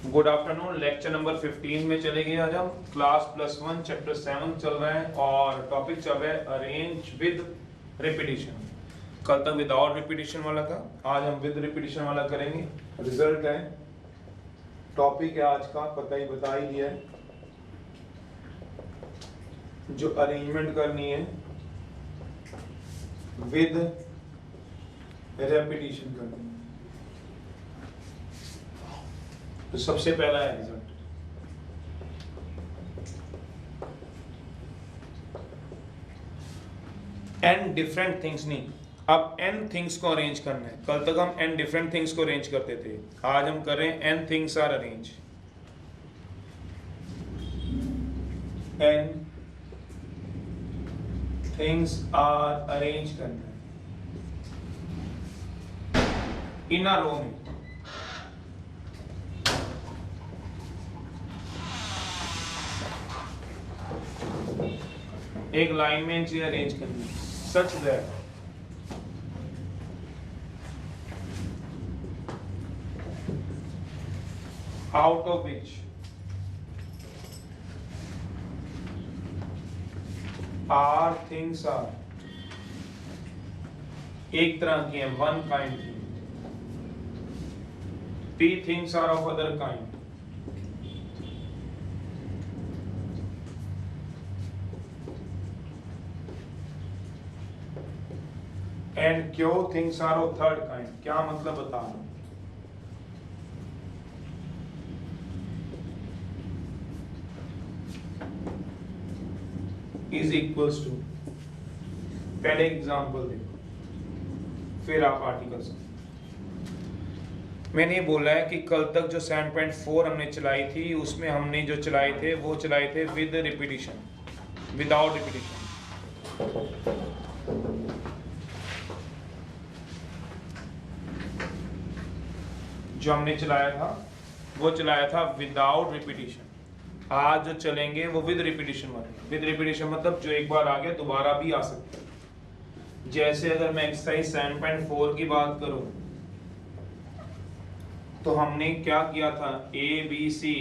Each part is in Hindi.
Good afternoon. लेक्चर नंबर 15 में चले गए। आज हम क्लास +1 चैप्टर 7 चल रहा है और टॉपिक चल रहा है अरेंज विद रिपीटिशन। कल तक विदाउट रिपीटिशन वाला था, आज हम विद रिपीटिशन वाला करेंगे। रिजल्ट है, टॉपिक है आज का, बता ही दिया है। जो अरेंजमेंट करनी है विद रेपिटिशन करनी है। तो सबसे पहला है रिजल्ट। एन डिफरेंट थिंग्स नहीं, अब एन थिंग्स को अरेंज करना है। कल तक हम एन डिफरेंट थिंग्स को अरेंज करते थे, आज हम कर रहे हैं n things are arrange. N things are arrange करना है इन अ रो में। एक लाइन में चीजें अरेंज करनी such that out of which R things are एक तरह की है, one kind की। P things are of other kind। And Q things are of third kind। क्या मतलब बता रहा हूं? इज इक्वल्स टू, पहले एग्जांपल देखो फिर आप आर्टिकल्स। मैंने ये बोला है कि कल तक जो 7.4 हमने चलाई थी उसमें हमने जो चलाए थे वो चलाए थे विद रिपीटिशन, विदाउट रिपीटिशन। जो हमने चलाया था वो चलाया था विदाउट रिपीटिशन। आज जो चलेंगे वो विद रिपीटिशन वाले। विद रिपीटिशन मतलब जो एक बार आ गया दोबारा भी आ सकता है। जैसे अगर मैं एक्सरसाइज 7.4 की बात करूं तो हमने क्या किया था, ए बी सी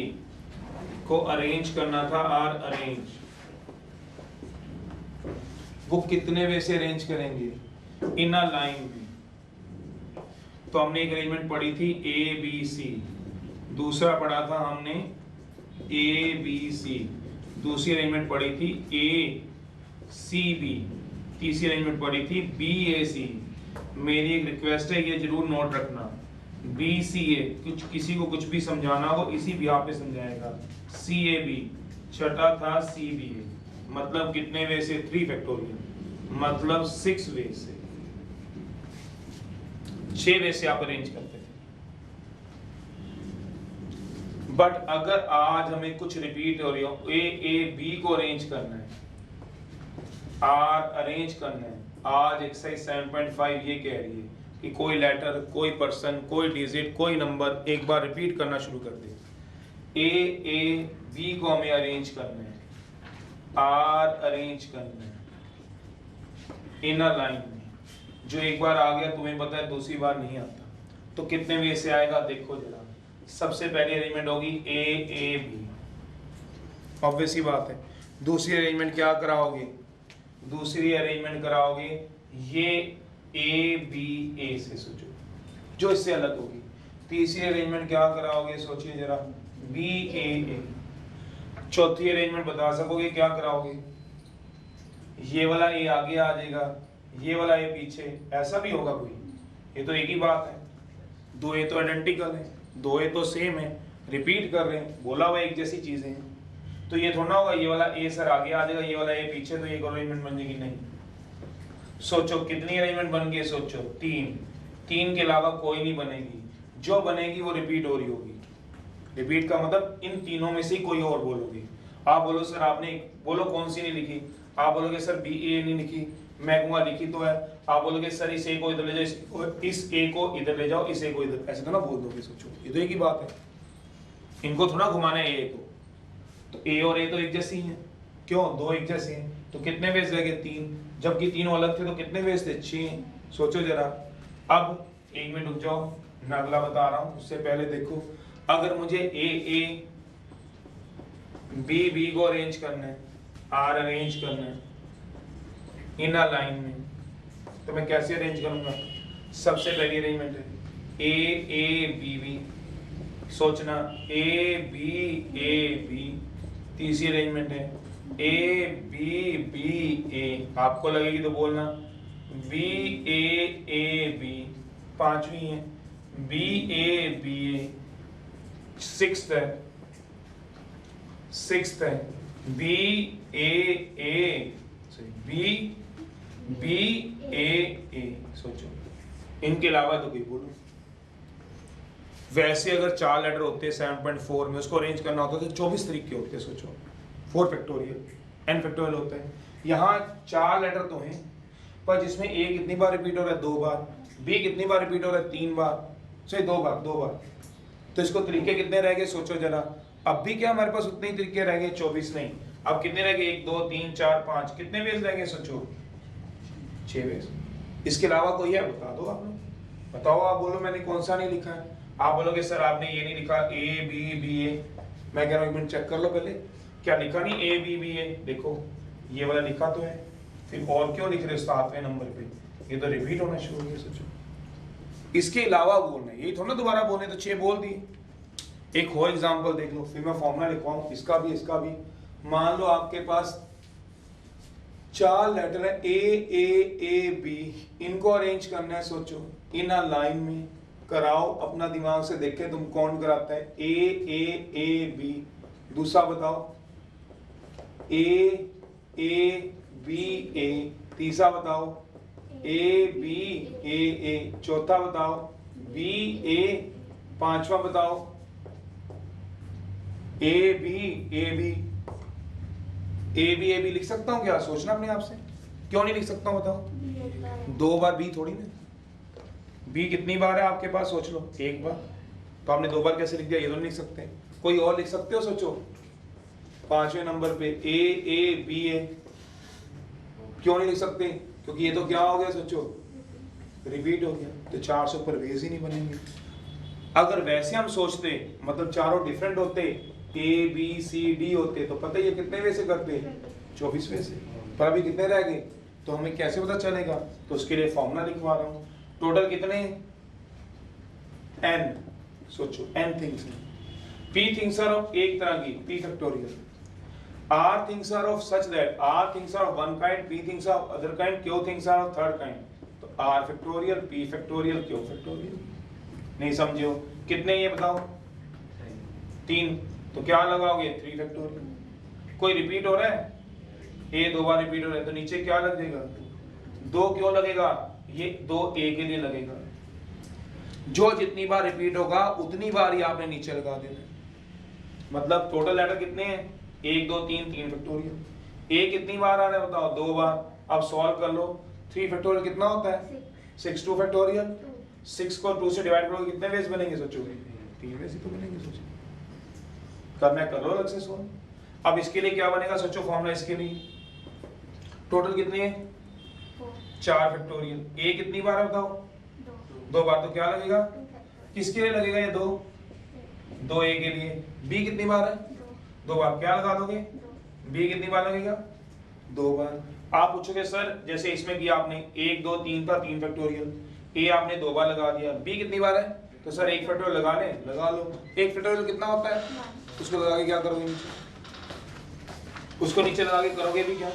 को अरेंज करना था, आर अरेंज। वो कितने वे से अरेंज करेंगे, इन अ लाइन में। तो हमने एक अरेंजमेंट पढ़ी थी ए बी सी, दूसरा पढ़ा था हमने ए बी सी, दूसरी अरेंजमेंट पढ़ी थी ए सी बी, तीसरी अरेंजमेंट पढ़ी थी बी ए सी। मेरी एक रिक्वेस्ट है, ये जरूर नोट रखना, बी सी ए, कुछ किसी को कुछ भी समझाना हो इसी भी पे समझाएगा। सी ए बी, छठा था सी बी ए, मतलब कितने वे से, 3 फैक्टोरियल, मतलब 6 वे से, 6 वे से आप अरेंज करते थे। बट अगर आज हमें कुछ रिपीट हो रही हो, ए बी को अरेंज करना है, आर अरेंज करना है। आज एक्सरसाइज 7.5 ये कह रही है कि कोई लेटर, कोई पर्सन, कोई डिजिट, कोई नंबर एक बार रिपीट करना शुरू कर दे। ए बी को हमें अरेंज करना है, आर अरेंज करना है इन अ लाइन में। जो एक बार आ गया तुम्हें पता है दूसरी बार नहीं आता, तो कितने वे से आएगा देखो जरा। सबसे पहली अरेंजमेंट होगी ए बी, ऑब्वियस ही बात है। दूसरी अरेंजमेंट क्या कराओगे, दूसरी अरेंजमेंट कराओगे ये ए बी ए से, सोचो जो इससे अलग होगी। तीसरी अरेंजमेंट क्या कराओगे, सोचिए जरा, बी ए। चौथी अरेंजमेंट बता सकोगे क्या कराओगे, ये वाला ए आगे आ जाएगा, ये वाला ए पीछे, ऐसा भी होगा कोई? ये तो एक ही बात है, दो ए तो आइडेंटिकल है, दो ए तो सेम है, रिपीट कर रहे हैं, बोला हुआ एक जैसी चीजें हैं। तो ये थोड़ा होगा ये वाला ए सर आगे आ जाएगा, ये वाला ए पीछे, तो ये अरेंजमेंट बन जाएगी? नहीं। सोचो कितनी अरेंजमेंट बन गई, सोचो 3 के अलावा कोई नहीं बनेगी। जो बनेगी वो रिपीट हो रही होगी। रिपीट का मतलब इन तीनों में से कोई और बोलोगे। आप बोलो सर आपने, बोलो कौन सी नहीं लिखी, आप बोलोगे सर बी ए नहीं लिखी, मैं कहूँगा लिखी तो है। आप बोलोगे सर इस ए को इधर ले जाओ, इस ए को इधर ले जाओ, इस ए को इधर, ऐसे तो ना बोल दोगे। सोचो ये तो एक ही बात है, इनको थोड़ा घुमाना है ए को। तो ए और ए तो एक जैसी हैं, क्यों, दो एक जैसे हैं, तो कितने वेज रह गए, 3, जबकि तीनों अलग थे तो कितने वेज थे, 6। सोचो जरा। अब 1 मिनट रुक जाओ, मैं अगला बता रहा हूँ, उससे पहले देखो अगर मुझे ए बी को अरेंज करना है, आर अरेंज करना है इन अ लाइन में, तो मैं कैसे अरेंज करूंगा? सबसे पहली अरेंजमेंट है ए बी, सोचना ए बी, तीसरी अरेंजमेंट है ए बी, आपको लगेगी तो बोलना बी, पांचवी है बी, सिक्स्थ है बी, सोचो इनके अलावा तो कोई बोलो। वैसे अगर 4 लेटर होते हैं 7.4 में, उसको अरेंज करना होता तो 24 तरीके होते हैं। सोचो 4 फैक्टोरियल n फैक्टोरियल होता है। यहाँ 4 लेटर तो हैं, पर जिसमें a कितनी बार रिपीट हो रहा है? 2 बार। b कितनी बार रिपीट हो रहा है? 3 बार। सही 2 बार। तो इसको तरीके कितने रह गए सोचो जरा। अब भी क्या हमारे पास उतने ही तरीके रह गए? 24 नहीं। अब कितने रह गए? 1 2 3 4 5, कितने वेज रह गए सोचो? 6 वेज। इसके अलावा कोई है? बता दो आप लोग, बताओ। आप बोलो मैंने कौन सा नहीं लिखा है। आप बोलोगे सर आपने ये नहीं लिखा ए बी ए। मैं कह रहा हूँ एक मिनट चेक कर लो पहले, क्या लिखा नहीं ए बी ए? देखो ये वाला लिखा तो है, फिर और क्यों लिख रहे हो 7वें नंबर पे? ये तो रिपीट होना शुरू हो गया। सोचो इसके अलावा बोलना, यही थोड़ा ना दोबारा बोलने, तो 6 बोल दिए। एक और एग्जांपल देख लो, फिर मैं फॉर्मूला लिखवाऊं इसका भी। मान लो आपके पास 4 लेटर है ए बी, इनको अरेंज करना है। सोचो इन अ लाइन में कराओ, अपना दिमाग से देखे तुम कौन कराता है। ए बी, दूसरा बताओ ए बी ए, तीसरा बताओ ए बी ए, चौथा बताओ बी ए, पांचवा बताओ ए बी। लिख सकता हूं क्या? सोचना अपने आप से, क्यों नहीं लिख सकता हूं बताओ? 2 बार बी थोड़ी ना। बी कितनी बार है आपके पास? सोच लो 1 बार। तो आपने 2 बार कैसे लिख दिया? ये तो नहीं लिख सकते। कोई और लिख सकते हो? सोचो 5वें नंबर पे ए बी ए, क्यों नहीं लिख सकते? क्योंकि ये तो क्या हो गया? सोचो रिपीट हो गया, तो 4 से ऊपर वेज ही नहीं बनेंगे। अगर वैसे हम सोचते, मतलब चारों डिफरेंट होते, ए बी सी डी होते, तो पता ये कितने वे से करते? 24 वे से। पर अभी कितने रह गए? तो हमें कैसे पता चलेगा? तो उसके लिए फॉर्मूला लिखवा रहा हूं। टोटल कितने? n। सोचो n थिंग्स हैं। p थिंग्स आर ऑफ एक तरह की, p factorial. r things are of such that, r things are of one kind, p things are of other kind, q things are of third kind. तो r factorial, p factorial, q factorial. नहीं समझे हो? कितने ये बताओ? 3। तो क्या लगाओगे? 3 फैक्टोरियल। कोई रिपीट हो रहा है? a 2 बार रिपीट हो रहा है, तो नीचे क्या लगेगा? 2 क्यों लगेगा? ये 2 a के लिए लगेगा। जो जितनी बार रिपीट होगा उतनी बार ही आपने नीचे लगा देना। मतलब टोटल लेटर कितने हैं? 1 2 3 फैक्टोरियल। a कितनी बार आ रहा है बताओ? 2 बार। अब सॉल्व कर लो। 3 फैक्टोरियल कितना होता है? 6 2 फैक्टोरियल। 6 को 2 से डिवाइड करोगे कितने वेज बनेंगे? सोचो 3 वेज ही तो बनेंगे। सोचो करना कर लो अलग से सॉल्व। अब इसके लिए क्या बनेगा? सोचो फॉर्मूला इसके लिए टोटल कितने हैं? 4 फैक्टोरियल। a कितनी बार है बताओ? 2 बार। तो क्या लगेगा? किसके लिए लगेगा ये 2? 2 a के लिए। b कितनी बार है? 2 बार। क्या लगा दोगे? b कितनी बार लगेगा? 2 बार। आप पूछोगे सर जैसे इसमें किया आपने 1 2 3 था 3 फैक्टोरियल, a आपने 2 बार लगा दिया, b कितनी बार है? तो सर 1 फैक्टोरियल लगा ले, लगा लो। 1 फैक्टोरियल कितना होता है? उसको लगा के क्या करोगे? नीचे उसको नीचे लगा के करोगे भी क्या?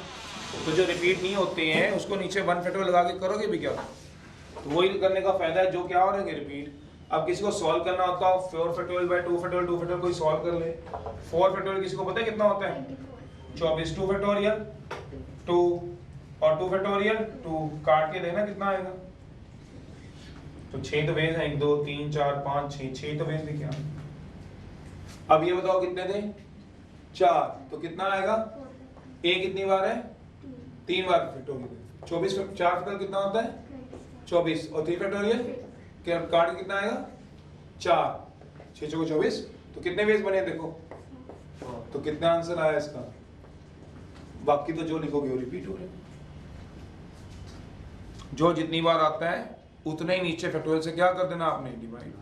तो जो रिपीट नहीं होते हैं उसको नीचे 1 फैक्टोरियल लगा के करोगे भी क्या? तो वही करने का फायदा है जो क्या हो रहे हैं रिपीट। अब किसी को सॉल्व करना होता है 4 फैक्टोरियल बाय 2 फैक्टोरियल, 2 फैक्टोरियल कोई सॉल्व कर ले। 4 फैक्टोरियल किसी को पता है कितना होता है? 24। 2 फैक्टोरियल 2 और 2 फैक्टोरियल 2, काट के देखना कितना आएगा। तो 6 तो वेज हैं, 1 2 3 4 5 6 तो वेज लिखे आप। अब ये बताओ कितने थे? 4। तो कितना आएगा? a कितनी बार है? 3 बार फैक्टोरियल। 24 4 फैक्टोरियल कितना होता है? 24 और 3 फैक्टोरियल काट कितना आएगा? 4। 6 चौको 24। तो कितने वेज बने देखो। तो कितना आंसर आया इसका? बाकी तो जो लिखोगे वो रिपीट हो रहे। जो जितनी बार आता है उतना ही नीचे फैक्टोरियल से क्या कर देना आपने? डिवाइड।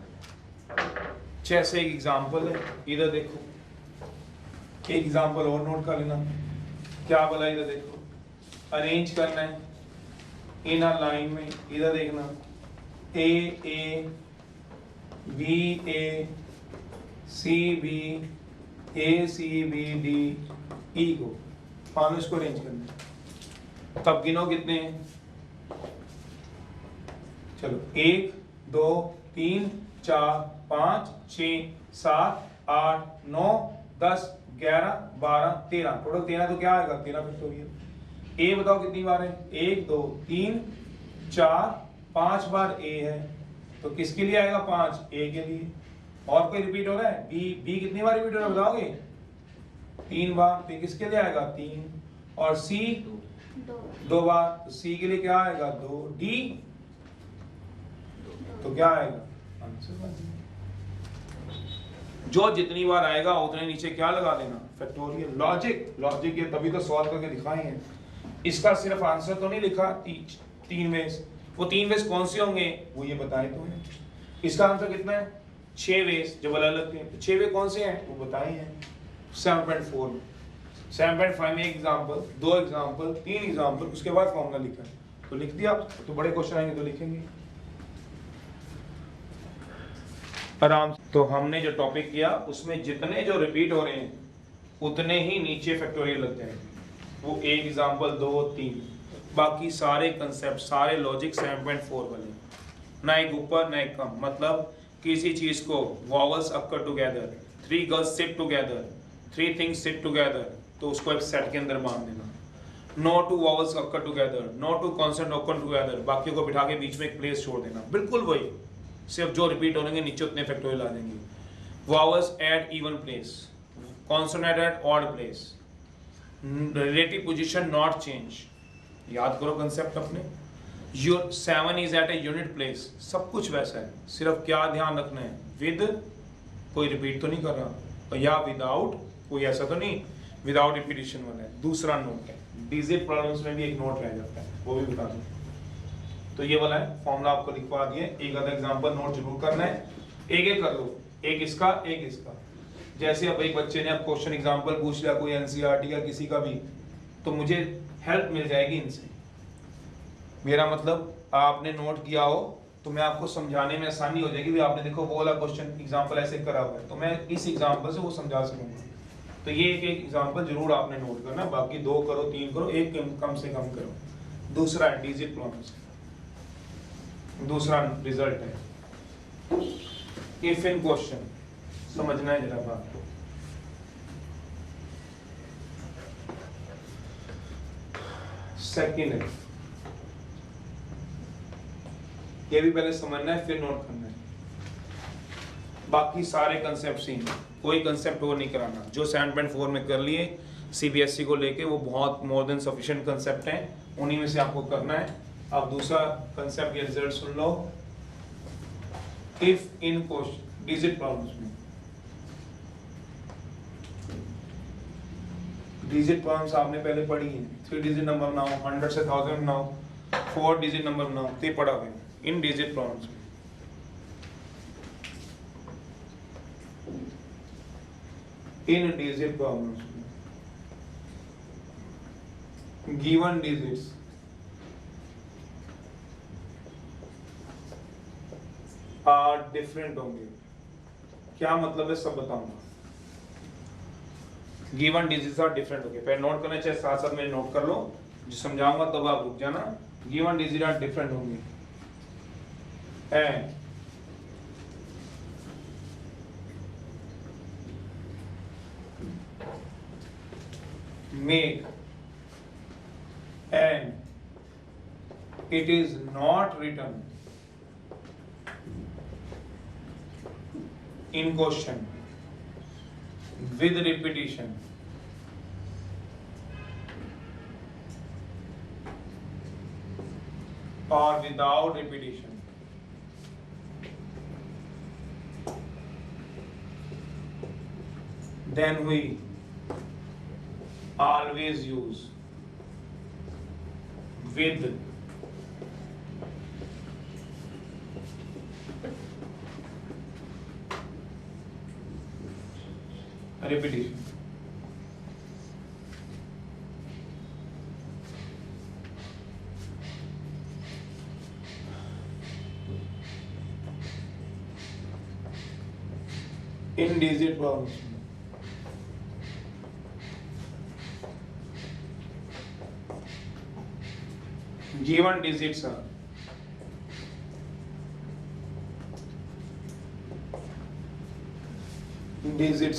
जैसे एक एग्जांपल है, इधर देखो, एक एग्जांपल और नोट कर लेना। क्या बोला, इधर देखो, अरेंज करना है इन अ लाइन में, इधर देखना, A B A C B A C B D E को, मान इसको अरेंज करना है। तब गिनो कितने हैं, चलो 1 2 3 4 5 6 7 8 9 10 11 12 13, टोटल 13, तो क्या आएगा 13 फैक्टोरियल। ए बताओ कितनी बार है, 1 2 3 4 5 बार ए है, तो किसके लिए आएगा 5, ए के लिए। और कोई रिपीट हो रहा है, बी कितनी बार रिपीट हो रहा है बताओगे, 3 बार, तो किसके लिए आएगा 3, और सी 2 बार, तो सी के लिए क्या आएगा 2, डी तो क्या आएगा आंसर। जो जितनी बार आएगा उतने नीचे क्या लगा देना, फैक्टोरियल। लॉजिक ये तभी तो सॉल्व करके दिखाए हैं। इसका सिर्फ आंसर तो नहीं लिखा 3 वेज, वो 3 वेज कौन से होंगे वो ये बताए तो हैं। इसका आंसर कितना है 6 वेज, जब अलग अलग थे, तो 6 वे कौन से हैं वो बताए हैं 7.4 में। 7.5 में एक एग्जांपल, 2 एग्जांपल, 3 एग्जांपल, उसके बाद फॉर्मूला लिखा है, तो लिख दिया। तो बड़े क्वेश्चन आएंगे तो लिखेंगे आराम से। तो हमने जो टॉपिक किया उसमें जितने जो रिपीट हो रहे हैं उतने ही नीचे फैक्टोरियल लग जाएंगे। वो एक एग्जांपल 2 3, बाकी सारे कंसेप्ट सारे लॉजिक 7.4 वाले, ना एक ऊपर ना एक कम। मतलब किसी चीज को vowels occur together, 3 girls sit together, 3 things sit together, तो उसको एक सेट के अंदर बांध देना। No two vowels occur together, no two consonant occur together, बाकियों को बिठा के बीच में एक प्लेस छोड़ देना, बिल्कुल वही, सिर्फ जो रिपीट होंगे नीचे उतने फैक्टोरियल आ जाएंगे। Vowels at even place, consonant at odd place, relative position not change, याद करो कंसेप्ट अपने। Your 7 is at a unit place, सब कुछ वैसा है, सिर्फ क्या ध्यान रखना है, विद, कोई रिपीट तो नहीं कर रहा, या विदाउट, कोई ऐसा तो नहीं विदाउट रिपीटिशन वाला है। दूसरा नोट है, डिजिट प्रॉब्लम्स में भी एक नोट रह जाता है, वो भी बता दूं। तो ये वाला है फॉर्मूला आपको लिखवा दिए, एक आधा एग्जांपल नोट जरूर करना है, एक एक कर लो, एक इसका एक इसका। जैसे अब एक बच्चे ने अब क्वेश्चन एग्जांपल पूछ लिया कोई एनसीईआरटी का किसी का भी, तो मुझे हेल्प मिल जाएगी इनसे। मेरा मतलब आपने नोट किया हो तो मैं आपको समझाने में आसानी हो जाएगी, भी आपने देखो वो वाला क्वेश्चन एग्जांपल ऐसे करा हुआ है, तो मैं इस एग्जांपल से वो समझा सकूंगा। तो ये एक एक एग्जांपल जरूर आपने नोट करना, बाकी 2 करो 3 करो, एक कम से कम करो। दूसरा है डिजिट प्रॉब्लम्स, दूसरा रिजल्ट है इफ इन क्वेश्चन, समझना है जरा बात को। सेकंड है, ये भी पहले समझना है फिर नोट करना है, बाकी सारे कंसेप्ट सेम, कोई कंसेप्ट और नहीं कराना। जो 7.4 में कर लिए सीबीएसई को लेके वो बहुत मोर देन सफिशिएंट कंसेप्ट हैं, उन्हीं में से आपको करना है। अब दूसरा कंसेप्ट, ये result soon low. If in question digit problems में, डिजिट प्रॉब्लम्स आपने पहले पढ़ी है, 3 डिजिट नंबर बनाओ, 100 से 1000 बनाओ, 4 डिजिट नंबर बनाओ, ते पढ़ा हुआ है इन डिजिट प्रॉब्लम्स में। इन डिजिट प्रॉब्लम्स में गिवन डिजिट्स आर डिफरेंट होंगे। क्या मतलब है सब बताऊंगा। गिवन डिजिट्स आर डिफरेंट होंगे, पहले नोट करना चाहिए, साथ साथ में नोट कर लो, जो समझाऊंगा तब आप रुक जाना। गिवन डिजिट आर डिफरेंट होंगे and make and it is not written in question with repetition or without repetition, then we always use with repetition. In digit problems given digits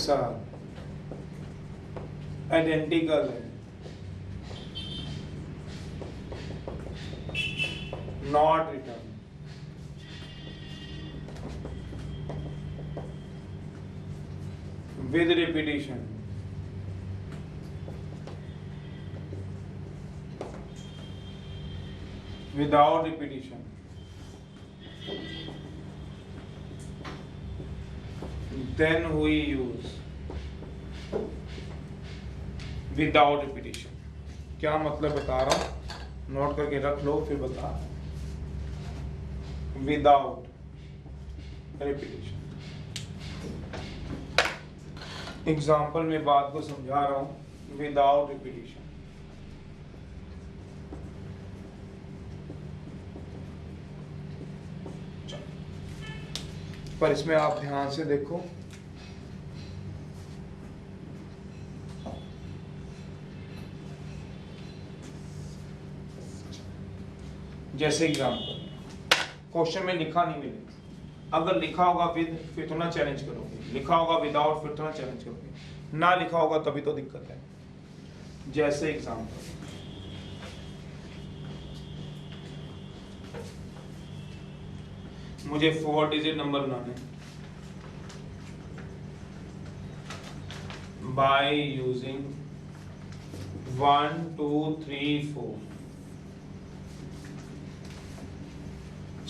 are identical है, not written, with repetition, without repetition, then we use without repetition। क्या मतलब बता रहा हूं, नोट करके रख लो फिर बता। विदाउट रिपीटिशन, एग्जाम्पल में बात को समझा रहा हूं। विदाउट रिपीटिशन, पर इसमें आप ध्यान से देखो, जैसे एग्जाम्पल क्वेश्चन में लिखा नहीं मिलेगा, अगर लिखा होगा विद फिर तो ना चैलेंज करोगे, लिखा होगा विदाउट फिर तो ना चैलेंज करोगे, ना लिखा होगा तभी तो दिक्कत है। जैसे एग्जाम्पल, मुझे 4 डिजिट नंबर बनाने बाय यूजिंग 1 2 3 4।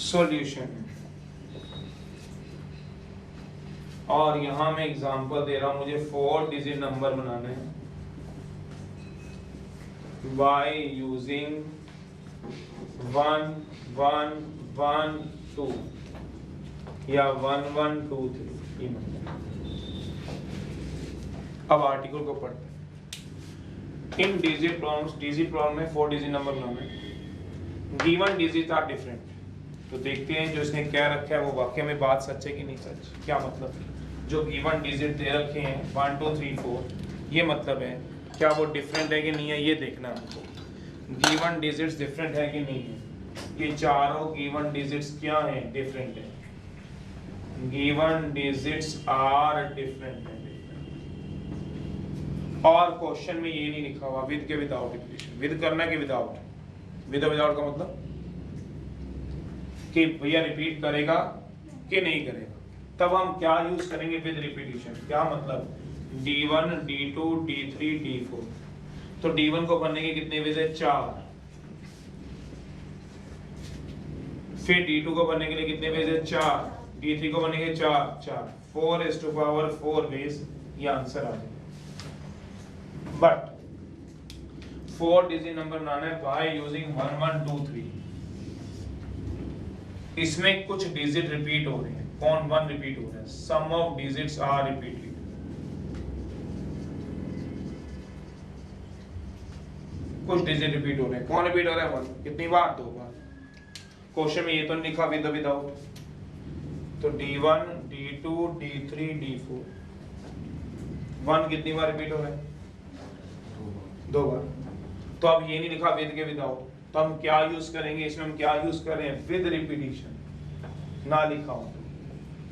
सॉल्यूशन, और यहां मैं एग्जांपल दे रहा हूं, मुझे 4 डिजिट नंबर बनाने हैं बाय यूजिंग 1 1 1 2 या 1 1 2 3। अब आर्टिकल को पढ़ते हैं। इन डिजिट प्रॉब्लम में 4 डिजिट नंबर बनाने, गिवन डिजिट आर डिफरेंट। तो देखते हैं जो इसने क्या रखा है वो वाकई में बात सच है कि नहीं सच। क्या मतलब, जो गिवन डिजिट दे रखे हैं 1 2 3 4, ये मतलब है क्या वो डिफरेंट है कि नहीं है, ये देखना है हमको। गिवन डिजिट्स डिफरेंट है कि नहीं है, ये चारों गिवन डिजिट्स क्या हैं, डिफरेंट है। गिवन डिजिट्स आर डिफरेंट है। और क्वेश्चन में ये नहीं लिखा हुआ विद के विदाउट रिपीटिशन। विद करना कि विदाउट, विद और विदाउट का मतलब कि भैया रिपीट करेगा कि नहीं करेगा। तब हम क्या यूज करेंगे, विद रिपीटिशन। क्या मतलब, D1 D2 D3 D4। तो D1 को बनने के कितने वेज है, 4। फिर D2 को बनने के लिए कितने वेज है, 4। D3 को बनने के 4 4 4 वेज, ये आंसर आ जाएगा। बट 4 डिजिट नंबर बनाना है बाय यूजिंग 1 1 2 3। इसमें कुछ डिजिट रिपीट हो रहे हैं, कौन 1 रिपीट हो रहा है, सम ऑफ डिजिट्स आर रिपीटेड। कुछ डिजिट रिपीट हो रहे हैं, कौन रिपीट हो रहा है, 1। कितनी बार, 2 बार। क्वेश्चन में ये तो नहीं लिखा विद विदाउट। तो D1 D2 D3 D4, 1 कितनी बार रिपीट हो रहा है, 2 बार। तो अब ये नहीं लिखा विद के विदाउट, तो हम क्या यूज करेंगे, इसमें हम क्या यूज कर रहे हैं, विद रिपीटिशन। ना लिखा हो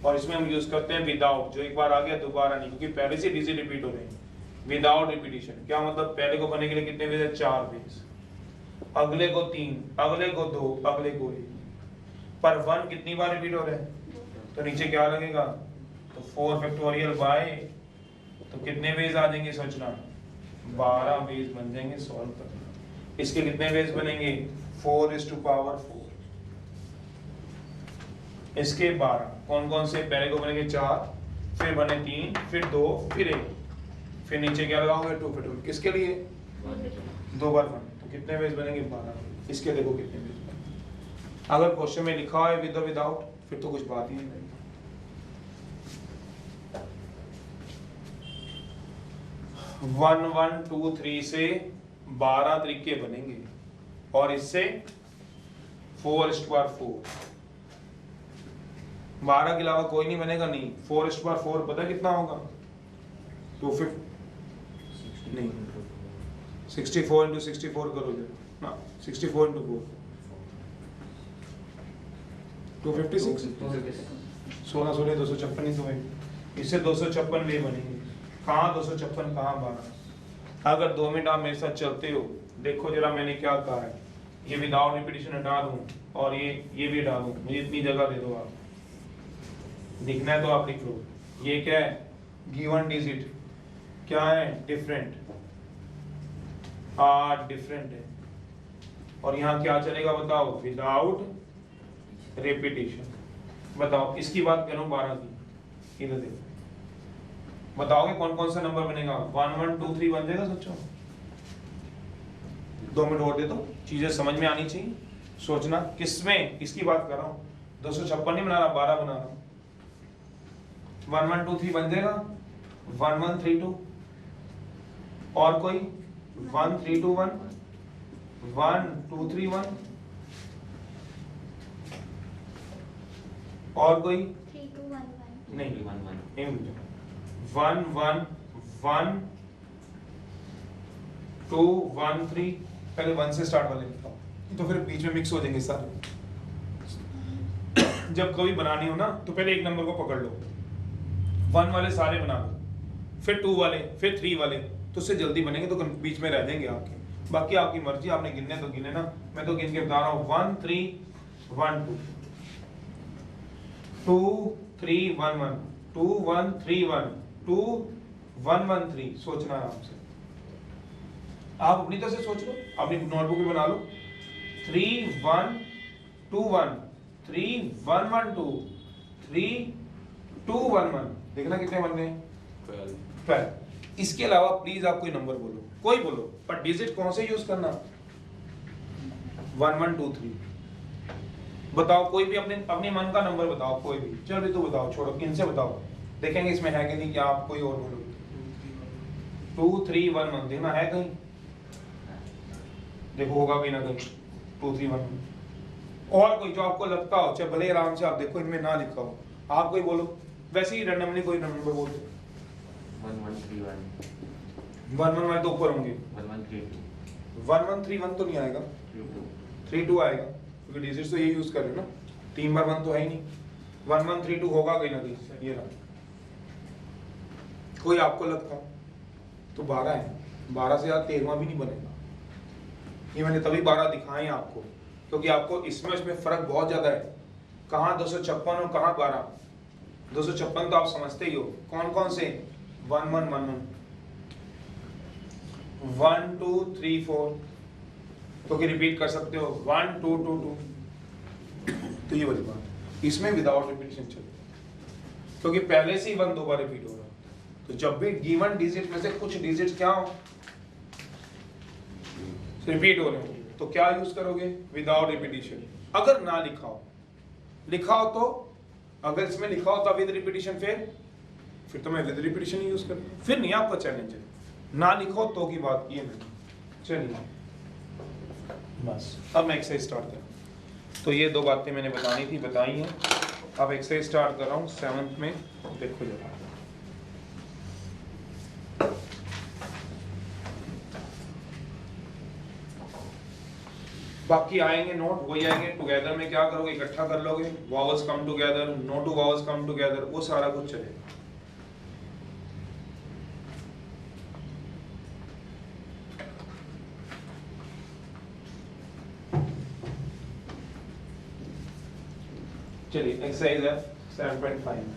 और इसमें हम यूज करते हैं विदाउट, जो एक बार आ गया दोबारा नहीं, क्योंकि पहले से डिजिट रिपीट हो रहे हैं। विदाउट रिपीटिशन क्या मतलब, पहले को बनने के लिए कितने वेज है, 4 वेज, अगले को 3, अगले को 2, अगले को 1। पर 1 कितनी बार रिपीट हो रहा है, तो नीचे क्या लगेगा, तो 4 फैक्टोरियल बाय, तो कितने वेज आ जाएंगे, सोचना 12 वेज बन जाएंगे सॉल्व करना। इसके कितने वेज बनेंगे, 4⁴। इसके 12, कौन कौन से, पहले को बनेंगे 4, फिर बने 3, फिर 2, फिर 1, फिर नीचे क्या लगाओगे, 2 फैक्टोरियल। किसके लिए, 2 बार 1, तो कितने वेज बनेंगे, 12। इसके देखो कितने वेज बनेंगे। अगर क्वेश्चन में लिखा है विद और विदाउट, फिर तो कुछ बात ही नहीं। 1 1 2 3 से 12 तरीके बनेंगे और इससे 4 स्क्वायर 4, 12 के अलावा कोई नहीं बनेगा। नहीं, 4 स्क्वायर 4 पता कितना होगा? 250 नहीं, 64 इंटू 64 करोगे ना, 64 इंटू 4 256, 16 16 256 ही तो है। इससे 256 वे बनेंगे। कहाँ 256, कहाँ 12? अगर 2 मिनट आप मेरे साथ चलते हो, देखो जरा मैंने क्या कहा है। ये विदाउट रिपीटिशन हटा दूं और ये भी हटा दूं, मुझे इतनी जगह दे दो। आप लिखना है तो आप लिख लो। ये क्या है? गिवन डिजिट क्या है? डिफरेंट, डिफरेंट है। और यहाँ क्या चलेगा बताओ? Without repetition. बताओ, इसकी बात करूं 12 की, इधर देखो, बताओगे कौन कौन सा नंबर बनेगा? 1 1 2 3 बन जाएगा सच्चो? 2 मिनट और दे दो, चीजें समझ में आनी चाहिए। सोचना किसमें, किसकी बात कर रहा हूँ? 256 नहीं बना रहा, 12 बना रहा हूँ। 1 1 2 3 बन जाएगा। 1 1 3 2 और कोई 1 3 2 1 1 2 3 1 और कोई 3 2 1 1 नहीं, 1 1 1 1 1 2 1 3। पहले 1 से स्टार्ट वाले लिखा, तो फिर बीच में मिक्स हो जाएंगे सारे। जब कभी बनानी हो ना तो पहले एक नंबर को पकड़ लो, 1 वाले सारे बना लो, फिर 2 वाले, फिर 3 वाले, तो उससे जल्दी बनेंगे। तो बीच में रह जाएंगे आपके। बाकी आपकी मर्जी, आपने गिनने तो गिने ना, मैं तो गिन के बता रहा हूँ। 1 3 1 2 2 3 1 1 2 1 3 1 2 1 1 3। सोचना आराम से, आप अपनी तरह से सोच लो, अपनी नोटबुक में बना लो। 3 1 2 1 3 1 1 2 3 2 1 1। देखना कितने बन गए? 12। इसके अलावा प्लीज आप कोई नंबर बोलो, कोई बोलो, पर डिजिट कौन से यूज करना? 1 1 2 3 बताओ। कोई भी अपने अपने मन का नंबर बताओ, कोई भी। चल भी तो बताओ, छोड़ो, इनसे बताओ, देखेंगे इसमें है कि नहीं। क्या आप कोई और बोलो? 2 3 1 1 देखना है कहीं, देखो होगा भी ना कहीं। 2 3 1 1 और कोई जो आपको लगता हो, चाहे भले आराम से आप देखो इनमें ना लिखा हो, आप कोई बोलो। वैसे ही रैंडमली कोई नंबर बोल दो। 1 1 3 1 1 1 वाले तो ऊपर होंगे। 1 1 3 1 1 3 1 तो नहीं आएगा, 3 2 आएगा, क्योंकि डिजिट्स तो ये यूज कर रहे हो ना। 3 बार 1 तो है ही नहीं। 1 1 3 2 होगा कहीं ना कहीं। ये रहा, कोई आपको लगता तो 12 है। 12 से यार 13वां भी नहीं बनेगा। ये मैंने तभी 12 दिखाए आपको, क्योंकि आपको इसमें फर्क बहुत ज्यादा है। कहाँ 256 और कहाँ 12। 256 तो आप समझते ही हो। कौन कौन से? 1 1 1 1 2 3 4, तो कि रिपीट कर सकते हो 1 2 2 2। तो ये वाली बात, इसमें विदाउट रिपीटिशन चले, क्योंकि पहले से ही 1 2 बार रिपीट हो रहा है। तो जब भी गिवन डिजिट में से कुछ डिजिट क्या हो, रिपीट हो रहे हो, तो क्या यूज करोगे? Without repetition. अगर ना लिखा हो, लिखा हो तो, अगर इसमें लिखा हो तो विद रिपीटिशन, फिर तो मैं विद रिपीटिशन ही यूज करूँ। फिर नहीं, आपका चैलेंज है। ना लिखो तो की बात की है मैंने। चलिए बस, अब मैं एक्सरसाइज स्टार्ट करूँ। तो ये 2 बातें मैंने बतानी थी, बताई हैं। अब एक्सरसाइज स्टार्ट कर रहा हूँ 7th में। देखो जरा, बाकी आएंगे नोट, वही आएंगे। टुगेदर में क्या करोगे? इकट्ठा कर लोगे। Vowels come together, no two vowels come together, वो सारा कुछ चलेगा। चलिए एक्सरसाइज है 7.5।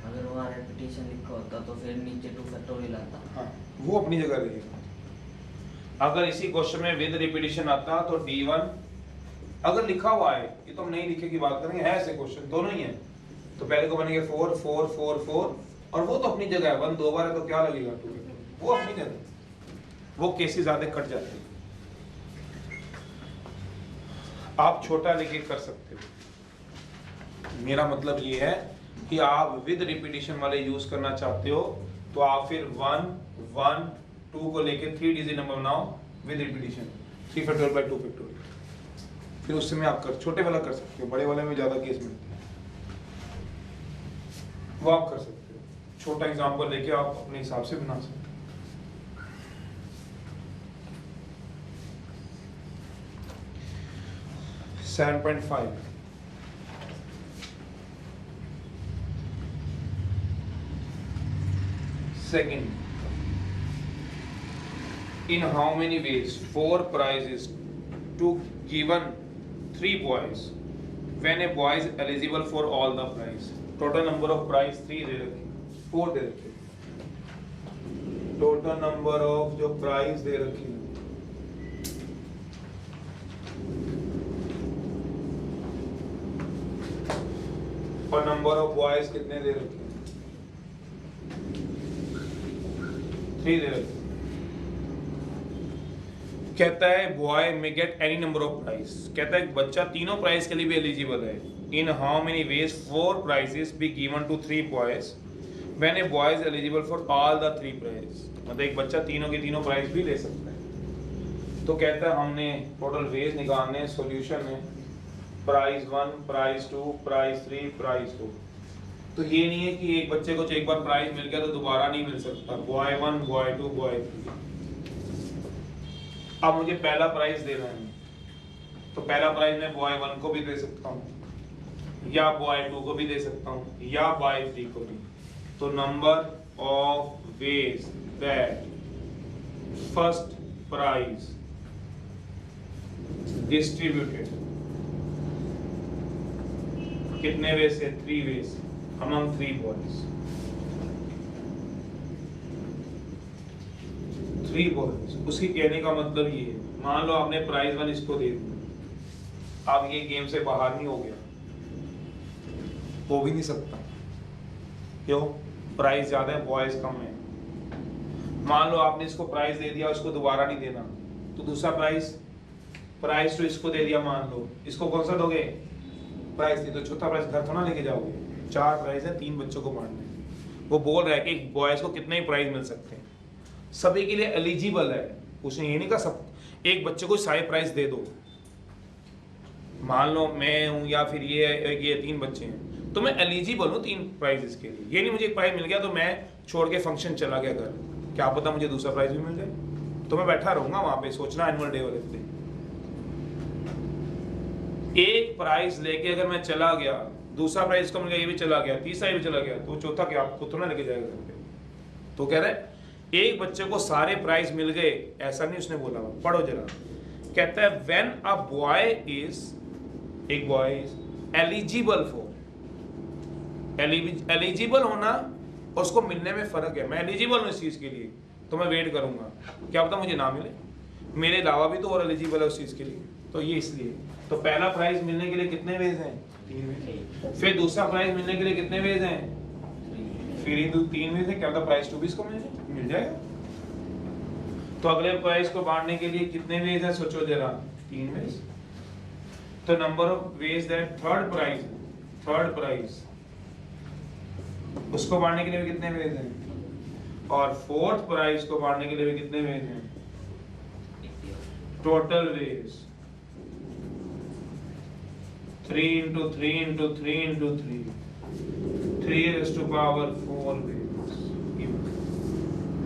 अगर वहाँ रेपिटेशन लिखा होता तो फिर नीचे 2 फैक्टोरियल आता। हाँ, वो अपनी जगह रहेगा। अगर इसी क्वेश्चन में विद रिपीटिशन आता तो D1, अगर लिखा हुआ है, ये तो हम नहीं लिखे की बात करेंगे, है ऐसे क्वेश्चन दोनों ही है, तो पहले को बनेंगे 4 4 4 4, और वो तो अपनी जगह है। 1 2 बार है तो क्या लगेगा? 2, वो अपनी जगह, वो केसेस ज्यादा कट जाते हैं। आप छोटा लेके कर सकते हो। मेरा मतलब ये है कि आप विद रिपीटिशन वाले यूज करना चाहते हो तो आप फिर 1 1 2 को लेके 3 डिजिट नंबर बनाओ with repetition 3 factorial by 2 factorial, फिर उससे में आप कर छोटे वाला कर सकते हो, बड़े वाले में ज्यादा केस मिलते हैं, वो आप कर सकते हो। छोटा एग्जांपल लेके आप अपने हिसाब से बना सकते हो। Seven 7.5 second, in how many ways 4 prizes to given 3 boys when a boy is eligible for all the prize? Total number of prize 3 दे रखे, 4 दे रखे, total number of जो prize दे रखी और नंबर ऑफ बॉयज कितने दे रखे, 3 दे रखे। कहता है boy may get any number of prize, कहता है बच्चा तीनों प्राइज के लिए भी एलिजिबल है। In how many ways 4 prizes be given to 3 boys when a boy is eligible for all the 3 prize, मतलब एक बच्चा तीनों के तीनों प्राइज भी ले सकता है। तो कहता है हमने टोटल वेज निकालने, सॉल्यूशन है प्राइज 1 प्राइज 2 प्राइज 3 प्राइज 4। तो ये नहीं है कि एक बच्चे को एक बार प्राइज मिल गया तो दोबारा नहीं मिल सकता, बॉय 1 बॉय 2 बॉय 3। अब मुझे पहला प्राइज देना है तो पहला प्राइज मैं बॉय 1 को भी दे सकता हूँ या बॉय 2 को भी दे सकता हूँ या बॉय 3 को भी। तो number of ways that first prize distributed, कितने वे से, 3 वेज among 3 boys, 3 boys। उसकी कहने का मतलब ये है, मान लो आपने प्राइज 1 इसको दे दिया, अब ये गेम से बाहर नहीं हो गया, हो भी नहीं सकता, क्यों? प्राइज ज्यादा है, बॉयज कम है। मान लो आपने इसको प्राइज दे दिया, उसको दोबारा नहीं देना, तो दूसरा प्राइज तो इसको दे दिया, मान लो इसको कौन सा दोगे, प्राइज दी, तो चौथा प्राइज घर थोड़ा लेके जाओगे। 4 प्राइज है, 3 बच्चों को बांटने हैं। वो बोल रहा है कि बॉयज को कितने ही प्राइज मिल सकते हैं, सभी के लिए एलिजिबल है। उसने ये नहीं कहा सब एक बच्चे को सारे प्राइज दे दो। मान लो मैं हूं या फिर ये 3 बच्चे हैं तो मैं एलिजिबल हूँ 3 प्राइजेस के लिए। ये नहीं मुझे एक प्राइज मिल गया तो मैं छोड़ के फंक्शन चला गया घर, क्या पता मुझे दूसरा प्राइज भी मिल जाए, तो मैं बैठा रहूंगा वहां पे सोचना एनुअल डे वाले दिन। एक प्राइज लेके अगर मैं चला गया, दूसरा प्राइज को मिल गया, ये भी चला गया, तीसरा भी चला गया, तो चौथा क्या आपको तो ना लेके जाएगा घर पे। तो कह रहा है एक बच्चे को सारे प्राइज मिल गए, ऐसा नहीं उसने बोला। पढ़ो जरा, कहता है व्हेन अ बॉय इज, एक boy is eligible for, eligible होना और उसको मिलने में फर्क है। मैं एलिजिबल हूं इस चीज के लिए तो मैं वेट करूंगा, क्या पता मुझे ना मिले, मेरे अलावा भी तो और एलिजिबल है उस चीज के लिए, तो ये इसलिए। तो पहला प्राइज मिलने के लिए कितने वेज हैं, 3 वेज। फिर दूसरा प्राइज मिलने के लिए कितने वेज हैं, फिर 3 वेज है, क्या पता प्राइज 2 भी इसको मिल जाएगा। तो अगले प्राइज को बांटने के लिए कितने वेज हैं, सोचो जरा, 3 वेज। तो number of ways that third prize उसको बांटने के लिए भी कितने वेज हैं, और फोर्थ प्राइज को बांटने के लिए भी कितने वेज हैं, total veg 3 into 3 into 3 into 3 raised to power 4 ways।